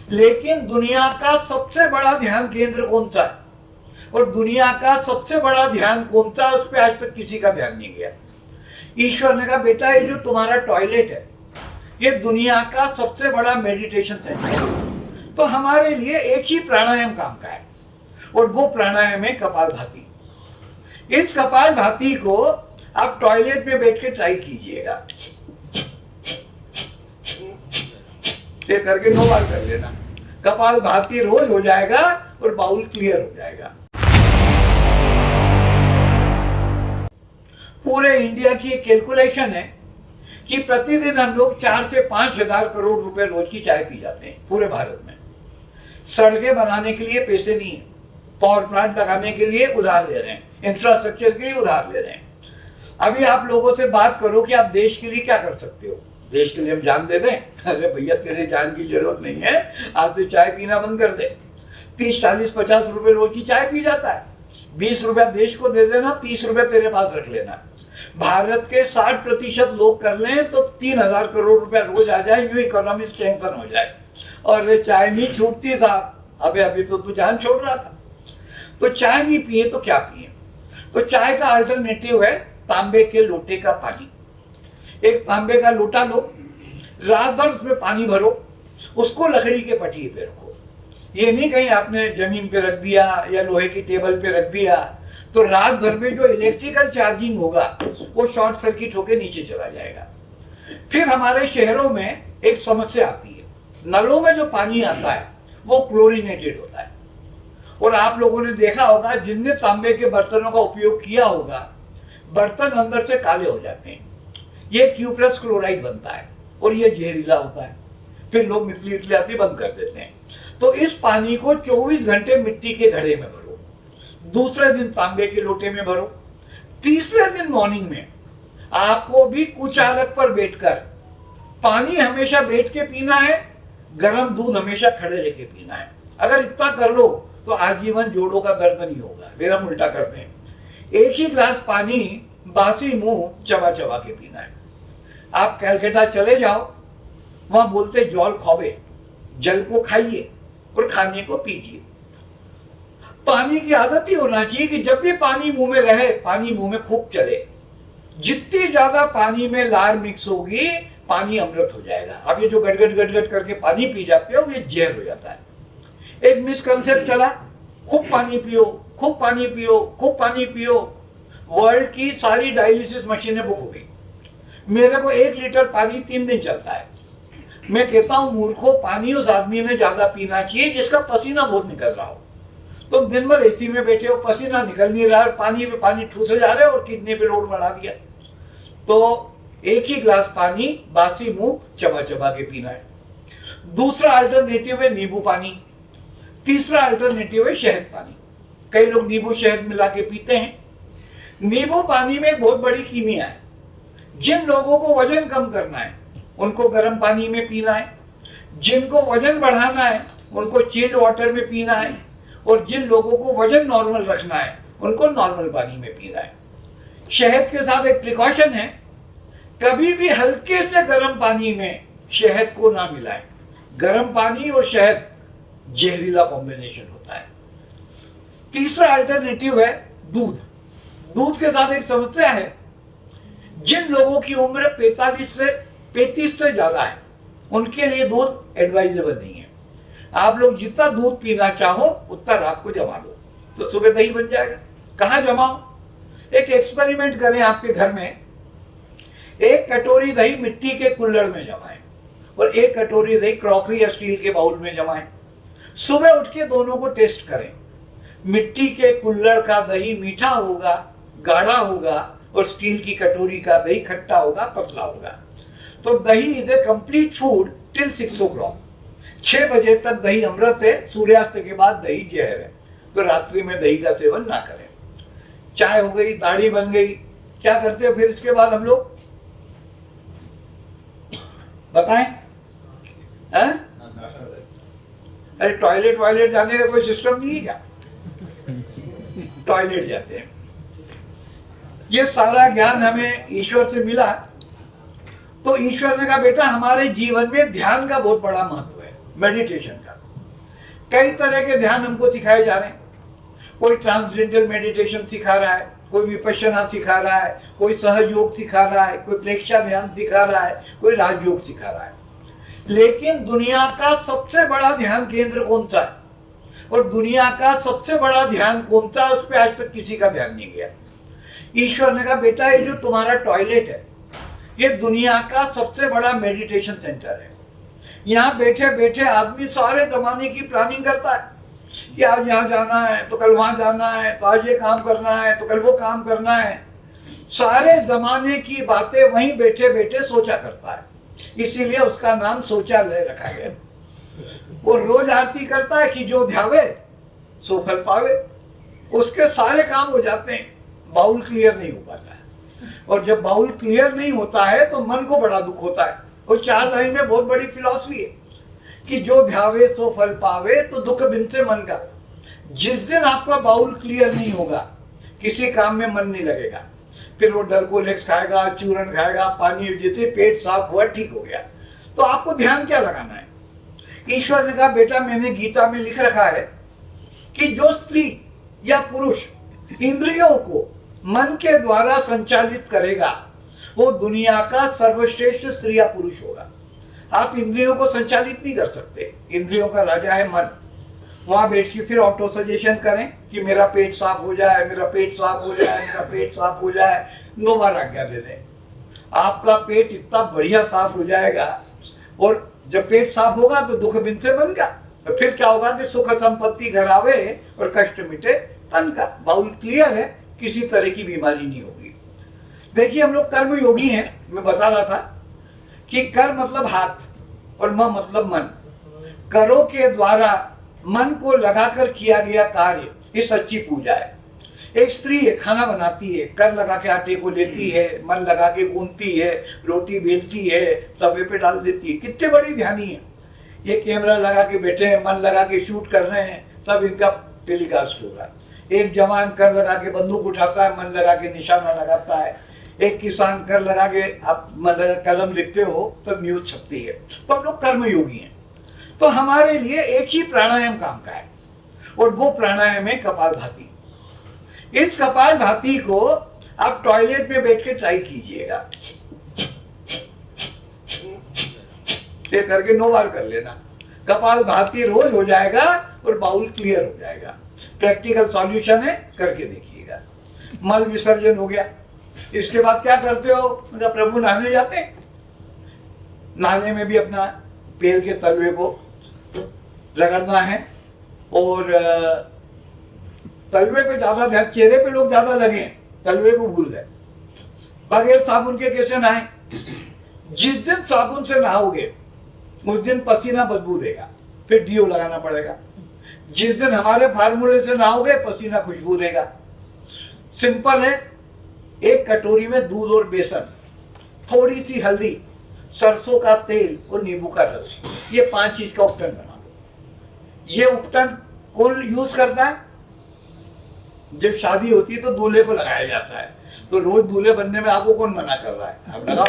लेकिन दुनिया का सबसे बड़ा ध्यान केंद्र कौन सा है और दुनिया का सबसे बड़ा ध्यान कौन सा है, उस पर आज तक किसी का ध्यान नहीं गया। ईश्वर ने कहा बेटा ये जो तुम्हारा टॉयलेट है ये दुनिया का सबसे बड़ा मेडिटेशन सेंटर है। तो हमारे लिए एक ही प्राणायाम काम का है और वो प्राणायाम है कपालभाति। इस कपालभाति को आप टॉयलेट में बैठ के ट्राई कीजिएगा, ये करके 9 बार कर लेना। कपालभाति रोज हो जाएगा और बाउल क्लियर हो जाएगा। पूरे इंडिया की एक कैलकुलेशन है कि प्रतिदिन हम लोग 4 से 5 हजार करोड़ रुपए रोज की चाय पी जाते हैं पूरे भारत में। सड़कें बनाने के लिए पैसे नहीं है, पावर प्लांट लगाने के लिए उधार ले रहे हैं, इंफ्रास्ट्रक्चर के लिए उधार ले रहे हैं। अभी आप लोगों से बात करो कि आप देश के लिए क्या कर सकते हो, देश के लिए हम जान दे दें। अरे भैया तेरे जान की जरूरत नहीं है, आप तो चाय पीना बंद कर दे। 30, 40, 50 रुपए रोज की चाय पी जाता है। 20 रुपया देश को दे देना, 30 रुपए तेरे पास रख लेना। भारत के 60% लोग कर लें तो 3000 करोड़ रुपया रोज आ जाए, यूं इकोनॉमी स्ट्रेंथन हो जाए। और चाय नहीं छूटती था, अभी तो तू जान छोड़ रहा था। तो चाय नहीं पिए तो क्या पिए? तो चाय का अल्टरनेटिव है तांबे के लोटे का पानी। एक तांबे का लोटा लो, रात भर उसमें पानी भरो, उसको लकड़ी के पटिए पे रखो। ये नहीं कहीं आपने जमीन पे रख दिया या लोहे की टेबल पे रख दिया, तो रात भर में जो इलेक्ट्रिकल चार्जिंग होगा वो शॉर्ट सर्किट होकर नीचे चला जाएगा। फिर हमारे शहरों में एक समस्या आती है, नलों में जो पानी आता है वो क्लोरीनेटेड होता है। और आप लोगों ने देखा होगा, जिनने तांबे के बर्तनों का उपयोग किया होगा, बर्तन अंदर से काले हो जाते हैं। ये क्यूप्रस क्लोराइड बनता है और ये जहरीला होता है। फिर लोग मितली आती बंद कर देते हैं। तो इस पानी को 24 घंटे मिट्टी के घड़े में भरो, दूसरे दिन तांबे के लोटे में भरो, तीसरे दिन मॉर्निंग में आपको भी कुचालक पर बैठकर पानी हमेशा बैठ के पीना है, गर्म दूध हमेशा खड़े रह के पीना है। अगर इतना कर लो तो आजीवन जोड़ों का दर्द नहीं होगा। फिर हम उल्टा करते हैं, एक ही ग्लास पानी बासी मुंह चबा चबा के पीना है। आप कलकत्ता चले जाओ, वहां बोलते जल खोबे, जल को खाइए और खाने को पीजिए। पानी की आदत ही होना चाहिए कि जब भी पानी मुंह में रहे, पानी मुंह में खूब चले। जितनी ज्यादा पानी में लार मिक्स होगी, पानी अमृत हो जाएगा। अब ये जो गटगट करके पानी पी जाते हो, ये जहर हो जाता है। एक मिसकंसेप्ट चला, खूब पानी पियो, खूब पानी पियो, खूब पानी पियो। वर्ल्ड की सारी डायलिसिस मशीनें बुक हो गई। मेरे को 1 लीटर पानी 3 दिन चलता है। मैं कहता हूं मूर्खों, पानी उस आदमी ने ज्यादा पीना चाहिए जिसका पसीना बहुत निकल रहा हो। तुम दिन भर एसी में बैठे हो, पसीना निकल नहीं रहा है, पानी पे पानी ठूसे जा रहे हो और किडनी पे लोड बढ़ा दिया। तो एक ही ग्लास पानी बासी मुंह चबा चबा के पीना है। दूसरा अल्टरनेटिव है नींबू पानी। तीसरा अल्टरनेटिव है शहद पानी। कई लोग नींबू शहद मिला के पीते हैं। नींबू पानी में एक बहुत बड़ी कीमिया है। जिन लोगों को वजन कम करना है उनको गर्म पानी में पीना है, जिनको वजन बढ़ाना है उनको चिल्ड वाटर में पीना है, और जिन लोगों को वजन नॉर्मल रखना है उनको नॉर्मल पानी में पीना है। शहद के साथ एक प्रिकॉशन है, कभी भी हल्के से गर्म पानी में शहद को ना मिलाएं। गर्म पानी और शहद जहरीला कॉम्बिनेशन होता है। तीसरा अल्टरनेटिव है दूध। दूध के साथ एक समस्या है, जिन लोगों की उम्र 35 से ज्यादा है उनके लिए दूध एडवाइजेबल नहीं है। आप लोग जितना दूध पीना चाहो उतना रात को जमा लो तो सुबह दही बन जाएगा। कहाँ जमाओ? एक एक्सपेरिमेंट करें, आपके घर में 1 कटोरी दही मिट्टी के कुल्हड़ में जमाएं और 1 कटोरी दही क्रॉकरी या स्टील के बाउल में जमाएं। सुबह उठ के दोनों को टेस्ट करें। मिट्टी के कुल्हड़ का दही मीठा होगा, गाढ़ा होगा, और स्टील की कटोरी का दही खट्टा होगा, पतला होगा। तो दही is a complete food till 6 o'clock। 6 बजे तक दही अमृत है, सूर्यास्त के बाद दही जहर है। तो रात्रि में दही का सेवन ना करें। चाय हो गई, दाढ़ी बन गई, क्या करते हो फिर इसके बाद हम लोग? बताएं? अरे टॉयलेट जाने का कोई सिस्टम नहीं है क्या? टॉयलेट जाते हैं। ये सारा ज्ञान हमें ईश्वर से मिला। तो ईश्वर ने कहा बेटा हमारे जीवन में ध्यान का बहुत बड़ा महत्व है। मेडिटेशन का। कई तरह के ध्यान हमको सिखाए जा रहे हैं। कोई ट्रांसडेंटल मेडिटेशन सिखा रहा है, कोई विपश्यना सिखा रहा है, कोई सहयोग सिखा रहा है, कोई प्रेक्षा ध्यान सिखा रहा है, कोई राजयोग सिखा रहा है। लेकिन दुनिया का सबसे बड़ा ध्यान केंद्र कौन सा है और दुनिया का सबसे बड़ा ध्यान कौन सा, उस पर आज तक किसी का ध्यान नहीं गया। ईश्वर ने कहा बेटा ये जो तुम्हारा टॉयलेट है ये दुनिया का सबसे बड़ा मेडिटेशन सेंटर है। यहाँ बैठे बैठे आदमी सारे जमाने की प्लानिंग करता है कि आज यहाँ जाना है तो कल वहां जाना है, तो आज ये काम करना है तो कल वो काम करना है। सारे जमाने की बातें वहीं बैठे बैठे सोचा करता है, इसीलिए उसका नाम शौचालय रखा गया। वो रोज आरती करता है कि जो ध्यावे सो फल पावे। उसके सारे काम हो जाते हैं, बाउल क्लियर नहीं हो पाता है। और जब बाउल क्लियर नहीं होता है तो मन को बड़ा दुख होता है। और 4 लाइन में बहुत बड़ी फिलॉसफी है कि जो ध्यावे सो फल पावे, तो दुख बिन से मन का। जिस दिन आपका बाउल क्लियर नहीं होगा किसी काम में मन नहीं लगेगा। फिर वो डरकोलेक्स खाएगा, चूरन खाएगा, पानी जैसे पेट साफ हुआ ठीक हो गया, तो आपको ध्यान क्या लगाना है। ईश्वर ने कहा बेटा मैंने गीता में लिख रखा है कि जो स्त्री या पुरुष इंद्रियों को मन के द्वारा संचालित करेगा वो दुनिया का सर्वश्रेष्ठ स्त्री या पुरुष होगा। आप इंद्रियों को संचालित नहीं कर सकते, इंद्रियों का राजा है मन। वहां बैठ के फिर ऑटो सजेशन करें कि मेरा पेट साफ हो जाए, मेरा पेट साफ हो जाए, मेरा पेट साफ हो जाए, 9 बार आज्ञा दे दें। आपका पेट इतना बढ़िया साफ हो जाएगा, और जब पेट साफ होगा तो दुख बिन से मन का। तो फिर क्या होगा कि सुख संपत्ति घर आवे और कष्ट मिटे तन का। बाउल क्लियर है, किसी तरह की बीमारी नहीं होगी। देखिए हम लोग कर्म योगी हैं। मैं बता रहा था कि कर मतलब हाथ और म मतलब मन। करों के द्वारा मन को लगाकर किया गया कार्य ये सच्ची पूजा है। एक स्त्री है, खाना बनाती है, कर लगा के आटे को लेती है, मन लगा के गूंथती है, रोटी बेलती है, तवे पे डाल देती है। कितने बड़ी ध्यानी है। ये कैमरा लगा के बैठे हैं, मन लगा के शूट कर रहे हैं, तब इनका टेलीकास्ट होगा। एक जवान कर लगा के बंदूक उठाता है, मन लगा के निशाना लगाता है। एक किसान कर लगा के आप मतलब कलम लिखते हो तब न्यूज छपती है। तो हम लोग कर्म योगी हैं। तो हमारे लिए एक ही प्राणायाम काम का है, और वो प्राणायाम है कपालभाति। इस कपालभाति को आप टॉयलेट में बैठ के ट्राई कीजिएगा। ये करके 9 बार कर लेना। कपालभाति रोज हो जाएगा और बाउल क्लियर हो जाएगा। प्रैक्टिकल सॉल्यूशन है, करके देखिएगा। मल विसर्जन हो गया, इसके बाद क्या करते हो? मतलब प्रभु नहाने जाते हैं, नहाने में भी अपना पैर के तलवे को रगड़ना है, और तलवे पे ज्यादा ध्यान, चेहरे पे लोग ज्यादा लगे, तलवे को भूल गए। बगैर साबुन के कैसे नहाए? जिस दिन साबुन से नहाओगे उस दिन पसीना बदबू देगा, फिर डीओ लगाना पड़ेगा। जिस दिन हमारे फार्मूले से नहाओगे पसीना खुशबू देगा। सिंपल है। एक कटोरी में दूध और बेसन, थोड़ी सी हल्दी, सरसों का तेल और नींबू का रस, ये 5 चीज का उपटन बना लो। ये उपटन कौन यूज करता है? जब शादी होती है तो दूल्हे को लगाया जाता है। तो रोज दूल्हे बनने में आपको कौन मना कर रहा है? आप लगाओ।